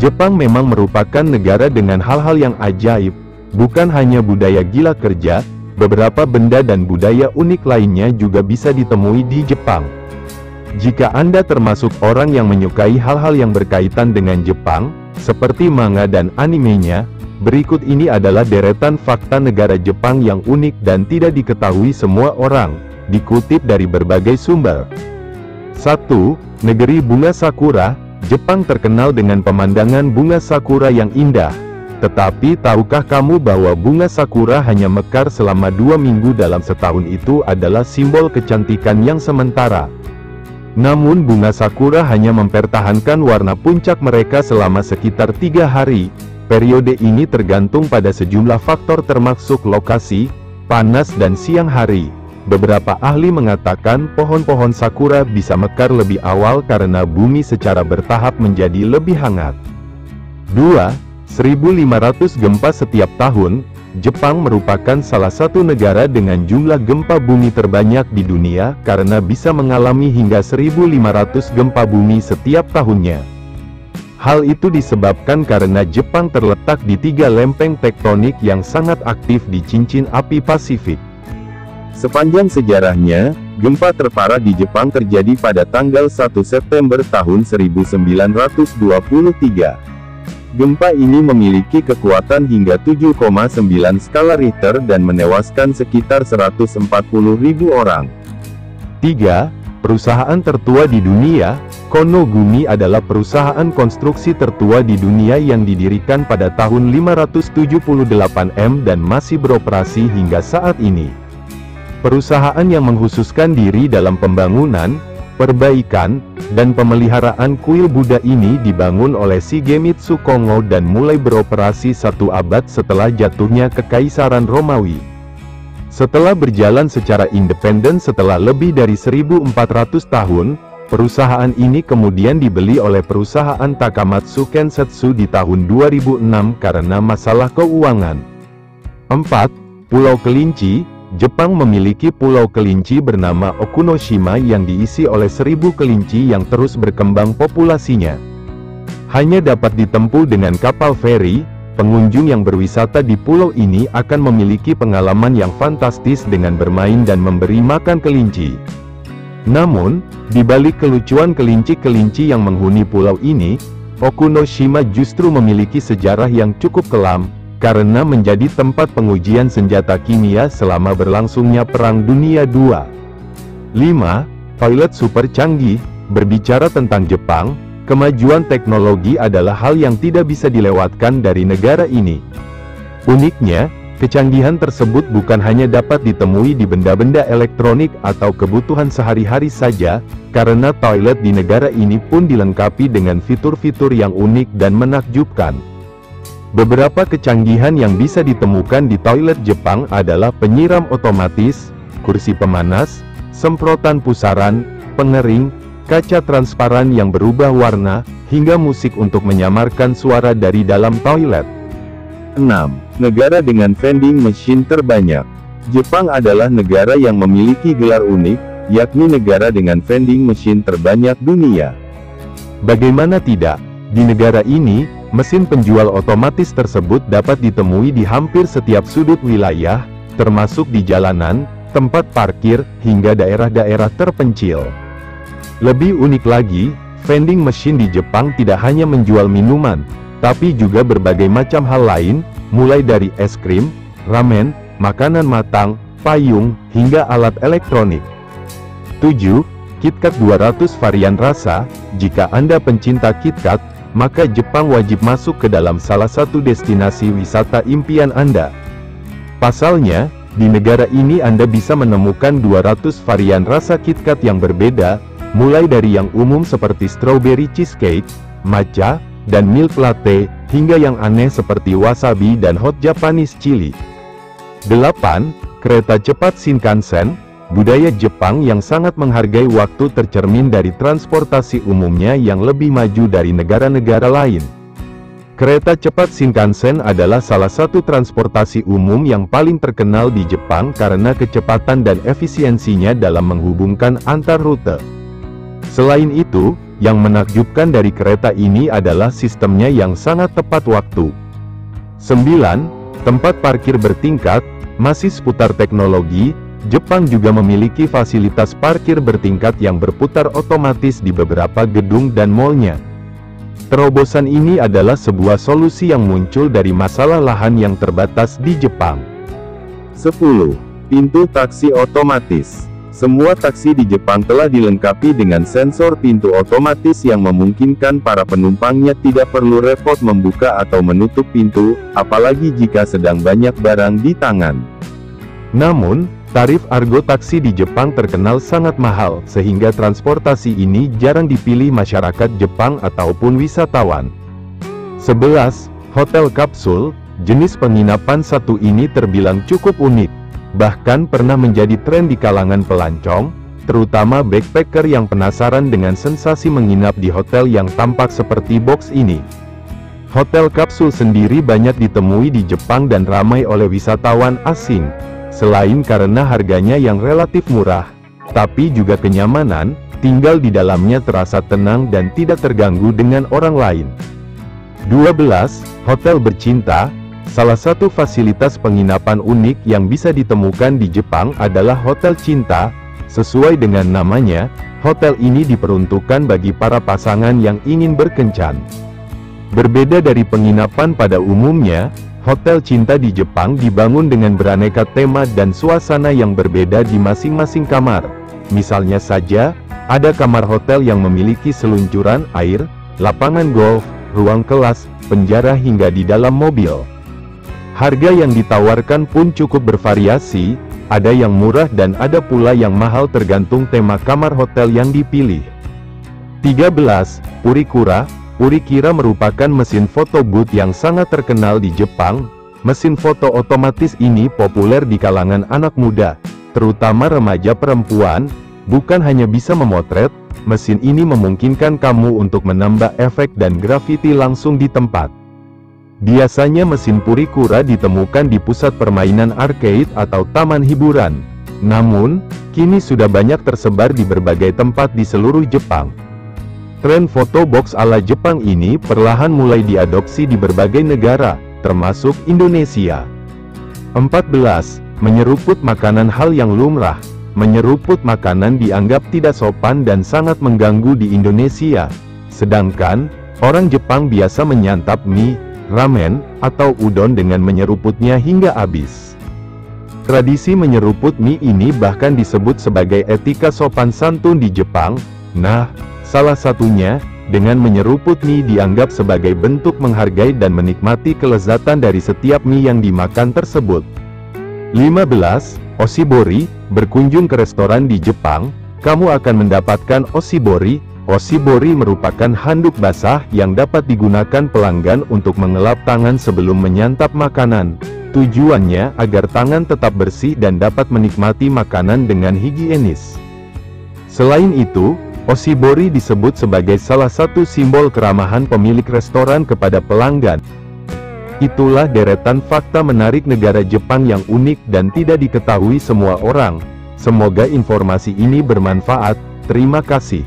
Jepang memang merupakan negara dengan hal-hal yang ajaib, bukan hanya budaya gila kerja, beberapa benda dan budaya unik lainnya juga bisa ditemui di Jepang. Jika Anda termasuk orang yang menyukai hal-hal yang berkaitan dengan Jepang, seperti manga dan animenya, berikut ini adalah deretan fakta negara Jepang yang unik dan tidak diketahui semua orang, dikutip dari berbagai sumber. 1. Negeri bunga sakura. Jepang terkenal dengan pemandangan bunga sakura yang indah. Tetapi tahukah kamu bahwa bunga sakura hanya mekar selama 2 minggu dalam setahun? Itu adalah simbol kecantikan yang sementara. Namun bunga sakura hanya mempertahankan warna puncak mereka selama sekitar 3 hari. Periode ini tergantung pada sejumlah faktor termasuk lokasi, panas dan siang hari. Beberapa ahli mengatakan pohon-pohon sakura bisa mekar lebih awal karena bumi secara bertahap menjadi lebih hangat. 2. 1.500 gempa setiap tahun. Jepang merupakan salah satu negara dengan jumlah gempa bumi terbanyak di dunia karena bisa mengalami hingga 1.500 gempa bumi setiap tahunnya. Hal itu disebabkan karena Jepang terletak di 3 lempeng tektonik yang sangat aktif di cincin api Pasifik. Sepanjang sejarahnya, gempa terparah di Jepang terjadi pada tanggal 1 September tahun 1923. Gempa ini memiliki kekuatan hingga 7,9 skala Richter dan menewaskan sekitar 140.000 orang. 3. Perusahaan tertua di dunia. Konogumi adalah perusahaan konstruksi tertua di dunia yang didirikan pada tahun 578 dan masih beroperasi hingga saat ini. Perusahaan yang mengkhususkan diri dalam pembangunan, perbaikan, dan pemeliharaan kuil Buddha ini dibangun oleh Shigemitsu Kongo dan mulai beroperasi 1 abad setelah jatuhnya Kekaisaran Romawi. Setelah berjalan secara independen setelah lebih dari 1.400 tahun, perusahaan ini kemudian dibeli oleh perusahaan Takamatsu Kensetsu di tahun 2006 karena masalah keuangan. 4. Pulau Kelinci. Jepang memiliki pulau kelinci bernama Okunoshima yang diisi oleh 1.000 kelinci yang terus berkembang populasinya. Hanya dapat ditempuh dengan kapal feri, pengunjung yang berwisata di pulau ini akan memiliki pengalaman yang fantastis dengan bermain dan memberi makan kelinci. Namun, di balik kelucuan kelinci-kelinci yang menghuni pulau ini, Okunoshima justru memiliki sejarah yang cukup kelam, karena menjadi tempat pengujian senjata kimia selama berlangsungnya Perang Dunia II. 5. Toilet super canggih. Berbicara tentang Jepang, kemajuan teknologi adalah hal yang tidak bisa dilewatkan dari negara ini. Uniknya, kecanggihan tersebut bukan hanya dapat ditemui di benda-benda elektronik atau kebutuhan sehari-hari saja, karena toilet di negara ini pun dilengkapi dengan fitur-fitur yang unik dan menakjubkan. Beberapa kecanggihan yang bisa ditemukan di toilet Jepang adalah penyiram otomatis, kursi pemanas, semprotan pusaran, pengering, kaca transparan yang berubah warna, hingga musik untuk menyamarkan suara dari dalam toilet. 6. Negara dengan vending machine terbanyak. Jepang adalah negara yang memiliki gelar unik, yakni negara dengan vending machine terbanyak dunia. Bagaimana tidak, di negara ini, mesin penjual otomatis tersebut dapat ditemui di hampir setiap sudut wilayah, termasuk di jalanan, tempat parkir, hingga daerah-daerah terpencil. Lebih unik lagi, vending machine di Jepang tidak hanya menjual minuman, tapi juga berbagai macam hal lain, mulai dari es krim, ramen, makanan matang, payung, hingga alat elektronik. 7. KitKat 200 varian rasa. Jika Anda pencinta KitKat, maka Jepang wajib masuk ke dalam salah satu destinasi wisata impian Anda. Pasalnya, di negara ini Anda bisa menemukan 200 varian rasa KitKat yang berbeda, mulai dari yang umum seperti strawberry cheesecake, matcha, dan milk latte, hingga yang aneh seperti wasabi dan hot Japanese chili. 8. Kereta cepat Shinkansen. Budaya Jepang yang sangat menghargai waktu tercermin dari transportasi umumnya yang lebih maju dari negara-negara lain. Kereta cepat Shinkansen adalah salah satu transportasi umum yang paling terkenal di Jepang karena kecepatan dan efisiensinya dalam menghubungkan antar rute. Selain itu, Yang menakjubkan dari kereta ini adalah sistemnya yang sangat tepat waktu. 9. Tempat parkir bertingkat. Masih seputar teknologi, Jepang juga memiliki fasilitas parkir bertingkat yang berputar otomatis di beberapa gedung dan mall-nya. Terobosan ini adalah sebuah solusi yang muncul dari masalah lahan yang terbatas di Jepang. 10. Pintu taksi otomatis. Semua taksi di Jepang telah dilengkapi dengan sensor pintu otomatis yang memungkinkan para penumpangnya tidak perlu repot membuka atau menutup pintu, apalagi jika sedang banyak barang di tangan. Namun, tarif argo taksi di Jepang terkenal sangat mahal, sehingga transportasi ini jarang dipilih masyarakat Jepang ataupun wisatawan. 11. Hotel kapsul. Jenis penginapan satu ini terbilang cukup unik. Bahkan pernah menjadi tren di kalangan pelancong, terutama backpacker yang penasaran dengan sensasi menginap di hotel yang tampak seperti box ini. Hotel kapsul sendiri banyak ditemui di Jepang dan ramai oleh wisatawan asing. Selain karena harganya yang relatif murah, tapi juga kenyamanan, tinggal di dalamnya terasa tenang dan tidak terganggu dengan orang lain. 12. Hotel bercinta. Salah satu fasilitas penginapan unik yang bisa ditemukan di Jepang adalah Hotel Cinta. Sesuai dengan namanya, hotel ini diperuntukkan bagi para pasangan yang ingin berkencan. Berbeda dari penginapan pada umumnya, Hotel Cinta di Jepang dibangun dengan beraneka tema dan suasana yang berbeda di masing-masing kamar. Misalnya saja, ada kamar hotel yang memiliki seluncuran air, lapangan golf, ruang kelas, penjara hingga di dalam mobil. Harga yang ditawarkan pun cukup bervariasi, ada yang murah dan ada pula yang mahal tergantung tema kamar hotel yang dipilih. 13. Purikura. Purikura merupakan mesin foto booth yang sangat terkenal di Jepang. Mesin foto otomatis ini populer di kalangan anak muda, terutama remaja perempuan. Bukan hanya bisa memotret, mesin ini memungkinkan kamu untuk menambah efek dan grafiti langsung di tempat. Biasanya mesin Purikura ditemukan di pusat permainan arcade atau taman hiburan. Namun, kini sudah banyak tersebar di berbagai tempat di seluruh Jepang. Tren foto box ala Jepang ini perlahan mulai diadopsi di berbagai negara, termasuk Indonesia. 14. Menyeruput makanan. Hal yang lumrah. Menyeruput makanan dianggap tidak sopan dan sangat mengganggu di Indonesia. Sedangkan, orang Jepang biasa menyantap mie, ramen, atau udon dengan menyeruputnya hingga habis. Tradisi menyeruput mie ini bahkan disebut sebagai etika sopan santun di Jepang. Nah, salah satunya, dengan menyeruput mie dianggap sebagai bentuk menghargai dan menikmati kelezatan dari setiap mie yang dimakan tersebut. 15. Oshibori. Berkunjung ke restoran di Jepang, kamu akan mendapatkan oshibori. Oshibori merupakan handuk basah yang dapat digunakan pelanggan untuk mengelap tangan sebelum menyantap makanan. Tujuannya agar tangan tetap bersih dan dapat menikmati makanan dengan higienis. Selain itu, oshibori disebut sebagai salah satu simbol keramahan pemilik restoran kepada pelanggan. Itulah deretan fakta menarik negara Jepang yang unik dan tidak diketahui semua orang. Semoga informasi ini bermanfaat. Terima kasih.